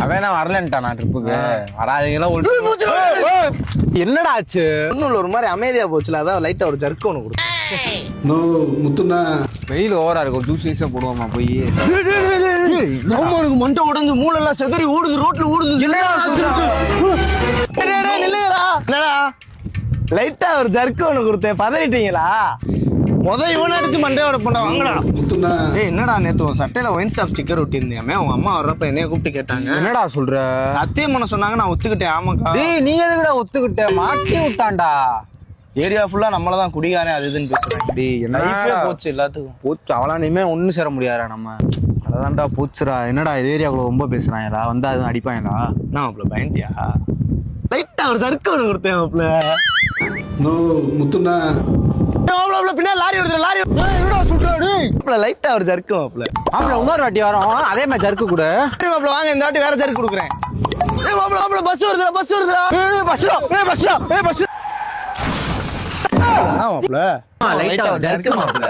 அவன் வரலன்ட்டானா ட்ரிப்புக்கு வராதீங்களா என்னடா ஆச்சு ஒன்னும் ஒரு மாதிரி அமைதியா போச்சுல அதான் லைட்டா ஒரு ஜர்க்கு ஒண்ணு கொடுத்தேன். முத்துண்ணா வெயில் ஓவரா இருக்கும் ஜூஸ் ஐஸா போடுவோமா போய் நவமானுக்கு மண்டை உடஞ்சு மூளை எல்லாம் செதறி ஓடுது ரோட்ல ஓடுது. என்னடா லைட்டா ஒரு ஜர்க்கு ஒண்ணு கொடுத்தேன் பதறிட்டீங்களா? இவனை அடிச்சு மண்டையோட போண்டா வாங்கடா. முத்துண்ணா ஏய் என்னடா நேத்து உன் சட்டையில ஒயின் ஷாப் ஸ்டிக்கர் ஒட்டியிருந்தியாமே உங்க அம்மா வர்றப்ப என்னைய கூப்பிட்டு கேட்டாங்க. என்னடா சொல்ற? சத்தியம் பண்ண சொன்னாங்க நான் ஒத்துக்கிட்டேன். ஆமாக்கா. டேய் நீ எதுக்குடா ஒத்துக்கிட்ட? மாட்டி விட்டான்டா. ஏரியா ஃபுல்லா நம்மளதான் குடிகாரே அது இதுன்னு பேசுறாங்க. டேய் லைஃபே என்ன போச்சு எல்லாத்துக்கும். போச்சு அவளா இனிமே ஒன்னும் சேர முடியாதா நம்ம. அதான்டா போச்சுடா. என்னடா ஏரியாக்குள்ள ரொம்ப பேசுறாங்களா? வந்தா அதுவும் அடிப்பாங்களா? நான் அப்பல பயந்தியா? லைட்டா ஒரு ஜர்க்கு ஒண்ணு கொடுத்தேன் அப்பல. முத்துண்ணா பின்னாடி லாரி வருது லாரி. என்னடா சொல்றாரு? அப்பல லைட்டா ஒரு ஜர்க்கு அப்பல. ஆம்பளை இன்னொரு வாட்டி வரோம் அதே மாதிரி ஜர்க்கு கொடு. சரி மாப்ள வாங்க இந்த வாட்டி வேற ஜர்க்கு கொடுக்குறேன். ஏய் மாப்ள பஸ் வருதுடா பஸ் வருதுடா. பஸ் ஆ மாப்ள லைட்டா ஒரு ஜர்க்கு மாப்ள.